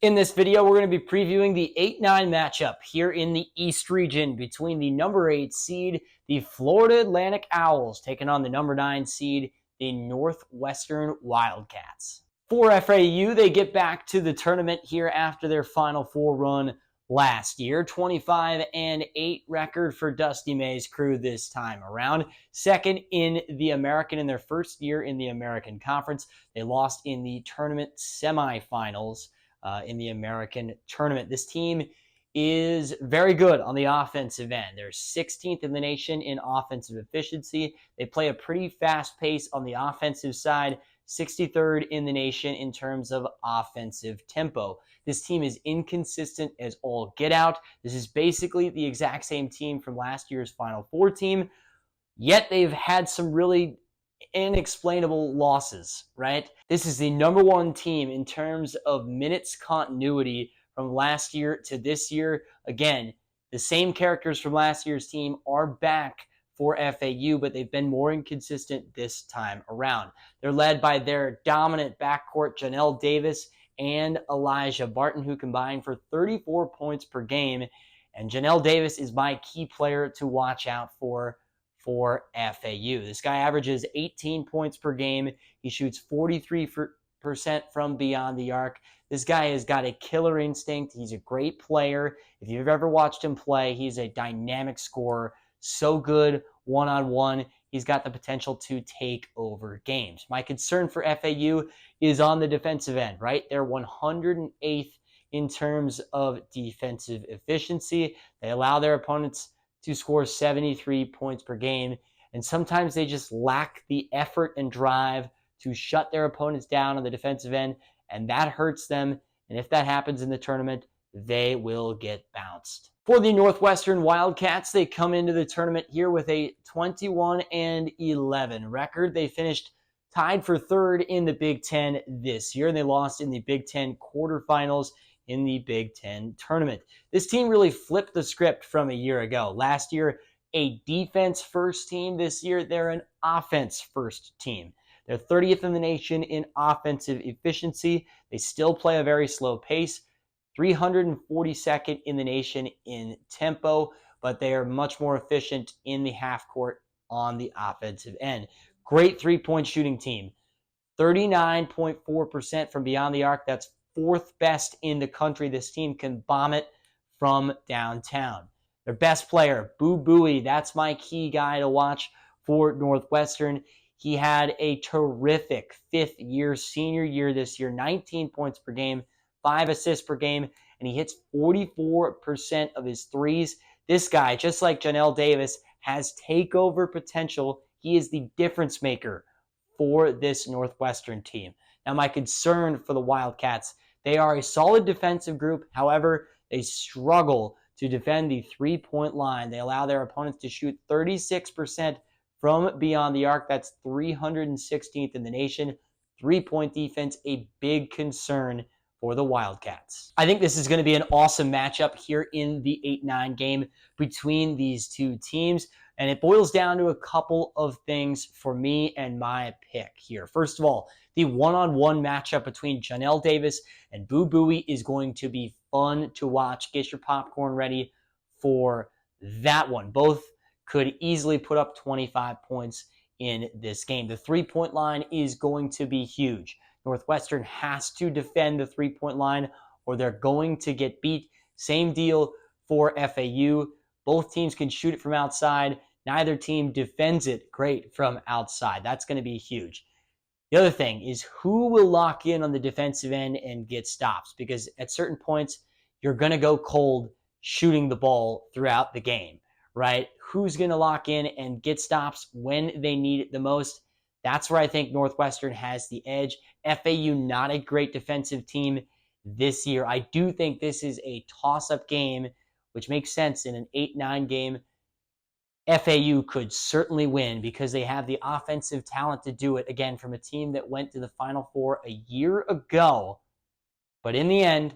In this video, we're going to be previewing the 8-9 matchup here in the East region between the number 8 seed, the Florida Atlantic Owls, taking on the number 9 seed, the Northwestern Wildcats. For FAU, they get back to the tournament here after their Final Four run last year. 25-8 record for Dusty May's crew this time around. Second in the American in their first year in the American Conference. They lost in the tournament semifinals in the American tournament. This team is very good on the offensive end. They're 16th in the nation in offensive efficiency. They play a pretty fast pace on the offensive side, 63rd in the nation in terms of offensive tempo. This team is inconsistent as all get out. This is basically the exact same team from last year's Final Four team, yet they've had some really inexplainable losses, right? This is the number 1 team in terms of minutes continuity from last year to this year. Again, the same characters from last year's team are back for FAU, but they've been more inconsistent this time around. They're led by their dominant backcourt, Janelle Davis and Elijah Barton, who combined for 34 points per game. And Janelle Davis is my key player to watch out for FAU. This guy averages 18 points per game. He shoots 43% from beyond the arc. This guy has got a killer instinct. He's a great player. If you've ever watched him play, he's a dynamic scorer. So good one-on-one. He's got the potential to take over games. My concern for FAU is on the defensive end, right? They're 108th in terms of defensive efficiency. They allow their opponents to score 73 points per game, and sometimes they just lack the effort and drive to shut their opponents down on the defensive end, and that hurts them. And if that happens in the tournament, they will get bounced. For the Northwestern Wildcats, they come into the tournament here with a 21-11 record. They finished tied for 3rd in the Big Ten this year, and they lost in the Big Ten quarterfinals in the Big Ten tournament. This team really flipped the script from a year ago. Last year, a defense-first team. This year, they're an offense-first team. They're 30th in the nation in offensive efficiency. They still play a very slow pace, 342nd in the nation in tempo, but they are much more efficient in the half court on the offensive end. Great three-point shooting team, 39.4% from beyond the arc. That's 4th best in the country. This team can bomb it from downtown. Their best player, Boo Buie, that's my key guy to watch for Northwestern. He had a terrific 5th year, senior year this year, 19 points per game, 5 assists per game, and he hits 44% of his threes. This guy, just like Janelle Davis, has takeover potential. He is the difference maker for this Northwestern team. Now, my concern for the Wildcats, they are a solid defensive group. However, they struggle to defend the three-point line. They allow their opponents to shoot 36% from beyond the arc. That's 316th in the nation. Three-point defense, a big concern for the Wildcats. I think this is going to be an awesome matchup here in the 8-9 game between these two teams. And it boils down to a couple of things for me and my pick here. First of all, the one-on-one matchup between Janelle Davis and Boo Buie is going to be fun to watch. Get your popcorn ready for that one. Both could easily put up 25 points in this game. The three-point line is going to be huge. Northwestern has to defend the three-point line or they're going to get beat. Same deal for FAU. Both teams can shoot it from outside. Neither team defends it great from outside. That's going to be huge. The other thing is who will lock in on the defensive end and get stops, because at certain points, you're going to go cold shooting the ball throughout the game, right? Who's going to lock in and get stops when they need it the most? That's where I think Northwestern has the edge. FAU, not a great defensive team this year. I do think this is a toss-up game, which makes sense in an 8-9 game. FAU could certainly win because they have the offensive talent to do it, again, from a team that went to the Final Four a year ago. But in the end,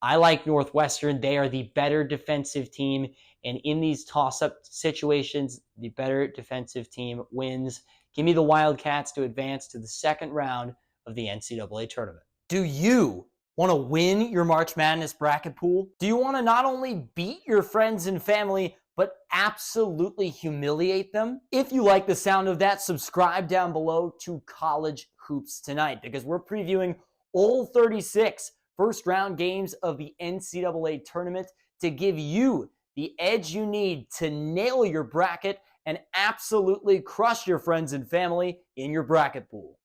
I like Northwestern. They are the better defensive team, and in these toss-up situations, the better defensive team wins. Give me the Wildcats to advance to the second round of the NCAA tournament. Do you Want to win your March Madness bracket pool? Do you want to not only beat your friends and family, but absolutely humiliate them? If you like the sound of that, subscribe down below to College Hoops Tonight, because we're previewing all 36 first round games of the NCAA tournament to give you the edge you need to nail your bracket and absolutely crush your friends and family in your bracket pool.